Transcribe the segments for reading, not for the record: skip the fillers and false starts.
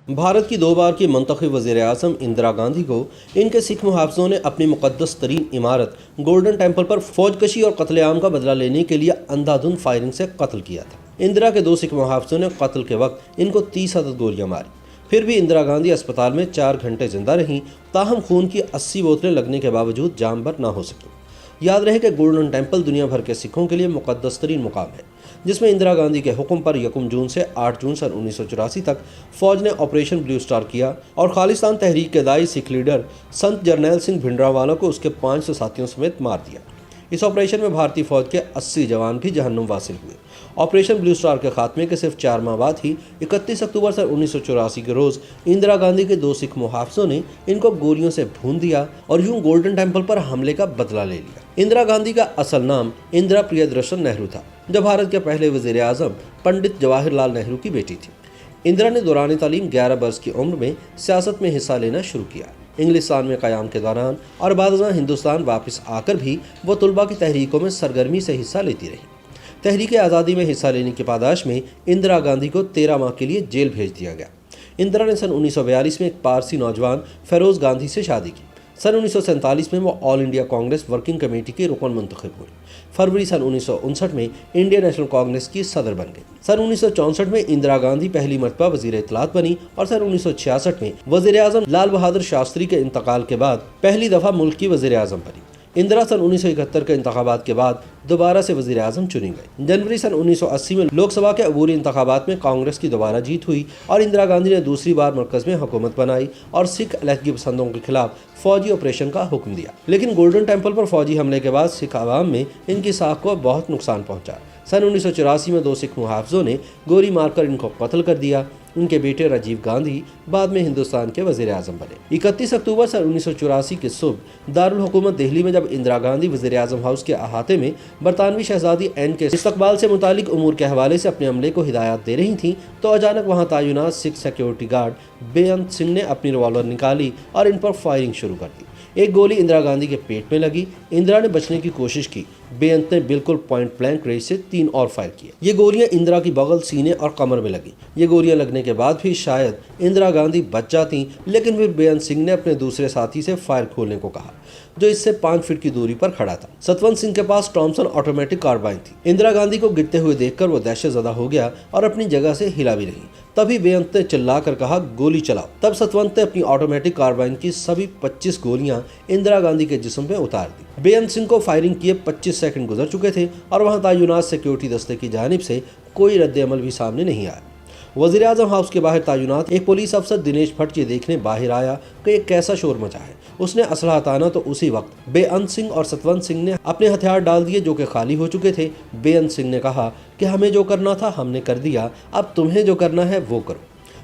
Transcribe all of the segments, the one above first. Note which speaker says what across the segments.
Speaker 1: भारत की 2 बार की मुंतखब वज़ीर-ए-आज़म इंदिरा गांधी को इनके सिख मुहाफ़िज़ों ने अपनी मुक़द्दस तरीन इमारत गोल्डन टेम्पल पर फौजकशी और कत्लेआम का बदला लेने के लिए अंधाधुंध फायरिंग से कत्ल किया था। इंदिरा के 2 सिख मुहाफ़िज़ों ने कत्ल के वक्त इनको 30 अदद गोलियां मारी। फिर भी इंदिरा गांधी अस्पताल में 4 घंटे जिंदा रहीं, ताहम खून की 80 बोतलें लगने के बावजूद जान बर न हो सकी। याद रहे कि गोल्डन टेम्पल दुनिया भर के सिखों के लिए मुक़द्दस तरीन मुकाम है, जिसमें इंदिरा गांधी के हुक्म पर 1 जून से 8 जून सन 1984 तक फौज ने ऑपरेशन ब्लू स्टार किया और खालिस्तान तहरीक के दाई सिख लीडर संत जरनैल सिंह भिंडरावाला को उसके 500 साथियों समेत मार दिया। इस ऑपरेशन में भारतीय फौज के 80 जवान भी जहन्नुम वासिल हुए। ऑपरेशन ब्लू स्टार के खात्मे के सिर्फ 4 माह बाद ही 31 अक्टूबर सन 1984 के रोज इंदिरा गांधी के 2 सिख मुहाफ़िज़ों ने इनको गोलियों से भून दिया और यूं गोल्डन टेम्पल पर हमले का बदला ले लिया। इंदिरा गांधी का असल नाम इंदिरा प्रियदर्शन नेहरू था, जो भारत के पहले वज़ीर आज़म पंडित जवाहरलाल नेहरू की बेटी थी। इंदिरा ने दौरान तालीम 11 वर्ष की उम्र में सियासत में हिस्सा लेना शुरू किया। इंग्लिस्तान में क़याम के दौरान और बाद हिंदुस्तान वापस आकर भी वो तुलबा की तहरीकों में सरगर्मी से हिस्सा लेती रही। तहरीक आज़ादी में हिस्सा लेने की पादाश में इंदिरा गांधी को 13 माह के लिए जेल भेज दिया गया। इंदिरा ने सन 1942 में एक पारसी नौजवान फेरोज गांधी से शादी की। सन 1947 में वो all India Congress working committee की रुकन मुंतखब हुई। फरवरी सन 1959 में इंडियन नेशनल कांग्रेस की सदर बन गई। सन 1964 में इंदिरा गांधी पहली मरतबा वज़ीर इत्तलात बनी और सन 1966 में वज़ीर आज़म लाल बहादुर शास्त्री के इंतकाल के बाद पहली दफ़ा मुल्क की वज़ीर आज़म बनी। इंदिरा सन 1971 के इंतखाबात के बाद दोबारा से वज़ीर आज़म चुनी गई। जनवरी सन 1980 में लोकसभा के अबूरी इंतखाबात में कांग्रेस की दोबारा जीत हुई और इंदिरा गांधी ने दूसरी बार मरकज़ में हुकूमत बनाई और सिख अलहदगी पसंदों के खिलाफ फौजी ऑपरेशन का हुक्म दिया। लेकिन गोल्डन टेम्पल पर फौजी हमले के बाद सिख आवाम में इनकी साख को बहुत नुकसान पहुंचा। सन 1984 में 2 सिख मुहाफ़िज़ों ने गोली मारकर इनको कत्ल कर दिया। उनके बेटे राजीव गांधी बाद में हिंदुस्तान के वज़ीर आज़म बने। 31 अक्टूबर सन 1984 की सुबह दारुल हुकूमत दिल्ली में जब इंदिरा गांधी वज़ीर आज़म हाउस के अहाते में बरतानवी शहजादी एन के इस्तकबाल से मुतालिक उमूर के हवाले से अपने अमले को हिदायत दे रही थीं, तो अचानक वहां तैनात सिख सिक्योरिटी गार्ड बेअंत सिंह ने अपनी रिवॉल्वर निकाली और इन पर फायरिंग शुरू कर दी। एक गोली इंदिरा गांधी के पेट में लगी। इंदिरा ने बचने की कोशिश की। बेअंत ने बिल्कुल पॉइंट ब्लैंक रेंज से 3 और फायर किए। ये गोलियां इंदिरा की बगल, सीने और कमर में लगी। ये गोलियां लगने के बाद भी शायद इंदिरा गांधी बच जाती, लेकिन फिर बेअंत सिंह ने अपने दूसरे साथी से फायर खोलने को कहा, जो इससे 5 फीट की दूरी पर खड़ा था। सतवंत सिंह के पास टॉमसन ऑटोमेटिक कार्बाइन थी। इंदिरा गांधी को गिरते हुए देखकर वो दहशतज़दा हो गया और अपनी जगह से हिला भी नहीं। तभी बेअंत ने चिल्लाकर कहा, गोली चलाओ। तब सतवंत ने अपनी ऑटोमेटिक कार्बाइन की सभी 25 गोलियां इंदिरा गांधी के जिस्म पे उतार दी। बेअंत सिंह को फायरिंग किए 25 सेकंड गुजर चुके थे और वहां तैनात सिक्योरिटी दस्ते की जानिब से कोई रद्द-ए-अमल भी सामने नहीं आया। वज़ीर आज़म हाउस के बाहर तैनात एक पुलिस अफसर दिनेश भट्ट ये देखने बाहर आया कि एक कैसा शोर मचा है। उसने असला हटाना तो उसी वक्त बेअंत सिंह और सतवंत सिंह ने अपने हथियार डाल दिए, जो कि खाली हो चुके थे। बेअंत सिंह ने कहा कि हमें जो करना था हमने कर दिया, अब तुम्हें जो करना है वो करो।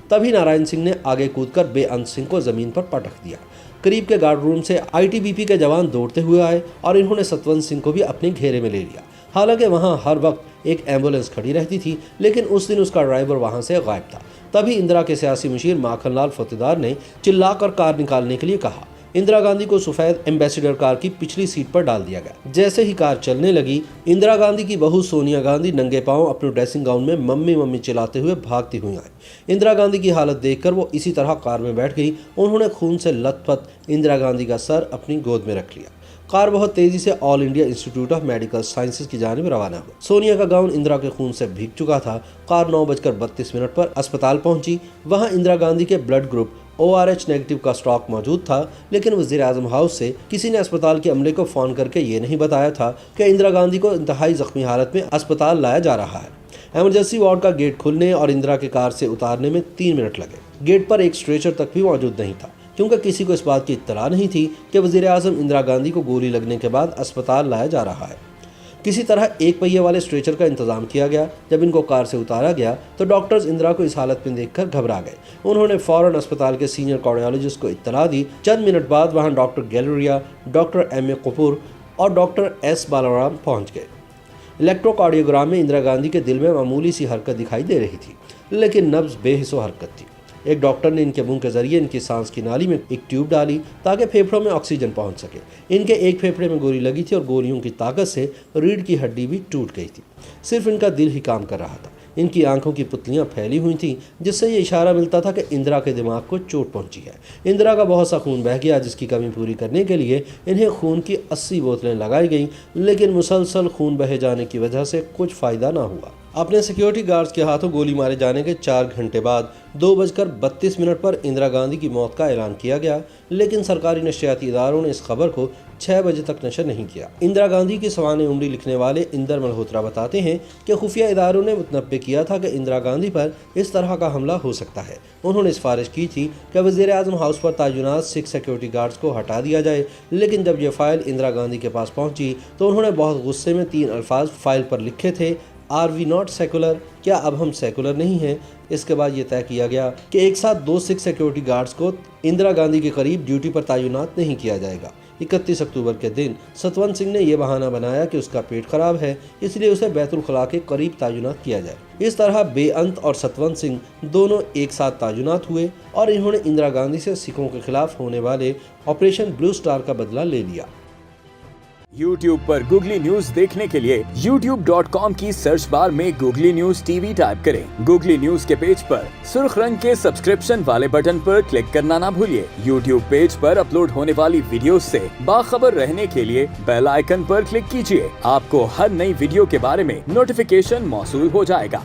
Speaker 1: तभी नारायण सिंह ने आगे कूदकर बेअंत सिंह को जमीन पर पटक दिया। करीब के गार्ड रूम से आईटीबीपी के जवान दौड़ते हुए आए और इन्होंने सतवंत सिंह को भी अपने घेरे में ले लिया। हालांकि वहां हर वक्त एक एम्बुलेंस खड़ी रहती थी, लेकिन उस दिन उसका ड्राइवर वहां से गायब था। तभी इंदिरा के सियासी मुशीर माखनलाल फतेदार ने चिल्लाकर कार निकालने के लिए कहा। इंदिरा गांधी को सफेद एम्बेसडर कार की पिछली सीट पर डाल दिया गया। जैसे ही कार चलने लगी, इंदिरा गांधी की बहू सोनिया गांधी नंगे पांव अपने ड्रेसिंग गाउन में मम्मी मम्मी चिल्लाते हुए भागती हुई आई। इंदिरा गांधी की हालत देखकर वो इसी तरह कार में बैठ गई। उन्होंने खून से लथपथ इंदिरा गांधी का सर अपनी गोद में रख लिया। कार बहुत तेजी से all India institute of medical sciences की जानिब रवाना हुई। सोनिया का गाउन इंदिरा के खून से भीग चुका था। कार 9:32 पर अस्पताल पहुंची। वहां इंदिरा गांधी के ब्लड ग्रुप ORH नेगेटिव का स्टॉक मौजूद था, लेकिन वज़ीर आज़म हाउस से किसी ने अस्पताल के अमले को फ़ोन करके ये नहीं बताया था कि इंदिरा गांधी को इंतहाई ज़ख्मी हालत में अस्पताल लाया जा रहा है। एमरजेंसी वार्ड का गेट खुलने और इंदिरा के कार से उतारने में 3 मिनट लगे। गेट पर एक स्ट्रेचर तक भी मौजूद नहीं था, क्योंकि किसी को इस बात की इत्तला नहीं थी कि वज़ीर आज़म इंदिरा गांधी को गोली लगने के बाद अस्पताल लाया जा रहा है। किसी तरह एक पहिए वाले स्ट्रेचर का इंतजाम किया गया। जब इनको कार से उतारा गया तो डॉक्टर्स इंदिरा को इस हालत में देखकर घबरा गए। उन्होंने फौरन अस्पताल के सीनियर कार्डियोलॉजिस्ट को इत्तला दी। चंद मिनट बाद वहां doctor Galleria, doctor M.A. Kapoor और डॉक्टर S. बालाराम पहुंच गए। इलेक्ट्रोकार्डियोग्राम में इंदिरा गांधी के दिल में मामूली सी हरकत दिखाई दे रही थी, लेकिन नब्ज बेहिस्सो हरकत थी। एक डॉक्टर ने इनके मुंह के जरिए इनकी सांस की नाली में एक ट्यूब डाली ताकि फेफड़ों में ऑक्सीजन पहुंच सके। इनके एक फेफड़े में गोली लगी थी और गोलियों की ताकत से रीढ़ की हड्डी भी टूट गई थी। सिर्फ इनका दिल ही काम कर रहा था। इनकी आंखों की पुतलियां फैली हुई थीं, जिससे ये इशारा मिलता था कि इंदिरा के दिमाग को चोट पहुंची है। इंदिरा का बहुत सा खून बह गया, जिसकी कमी पूरी करने के लिए इन्हें खून की 80 बोतलें लगाई गईं, लेकिन मुसलसल खून बहे जाने की वजह से कुछ फायदा ना हुआ। अपने सिक्योरिटी गार्ड्स के हाथों गोली मारे जाने के 4 घंटे बाद 2:32 पर इंदिरा गांधी की मौत का ऐलान किया गया, लेकिन सरकारी नशियाती इदारों ने इस खबर को 6 बजे तक नशर नहीं किया। इंदिरा गांधी की सवाने उम्री लिखने वाले इंदर मल्होत्रा बताते हैं कि खुफिया इदारों ने मुतनब्बे किया था कि इंदिरा गांधी पर इस तरह का हमला हो सकता है। उन्होंने सिफारिश की थी कि वज़ीर-ए-आज़म हाउस पर तैनात 6 सिक्योरिटी गार्ड्स को हटा दिया जाए, लेकिन जब ये फाइल इंदिरा गांधी के पास पहुंची तो उन्होंने बहुत गुस्से में 3 अल्फाज फाइल पर लिखे थे, आर वी नॉट सेकुलर, क्या अब हम सेकुलर नहीं हैं। इसके बाद ये तय किया गया कि एक साथ 2 सिक्योरिटी गार्ड्स को इंदिरा गांधी के करीब ड्यूटी पर तैनात नहीं किया जाएगा। 31 अक्टूबर के दिन सतवंत सिंह ने यह बहाना बनाया कि उसका पेट खराब है, इसलिए उसे बैतुल खला के करीब तैनात किया जाए। इस तरह बेअंत और सतवंत सिंह दोनों एक साथ तैनात हुए और इन्होंने इंदिरा गांधी से सिखों के खिलाफ होने वाले ऑपरेशन ब्लू स्टार का बदला ले लिया।
Speaker 2: YouTube पर गूगली न्यूज देखने के लिए youtube.com की सर्च बार में गूगली न्यूज टीवी टाइप करें। गूगली न्यूज के पेज पर सुर्ख रंग के सब्सक्रिप्शन वाले बटन पर क्लिक करना ना भूलिए। YouTube पेज पर अपलोड होने वाली वीडियोस से बाखबर रहने के लिए बेल आइकन पर क्लिक कीजिए। आपको हर नई वीडियो के बारे में नोटिफिकेशन मौसूल हो जाएगा।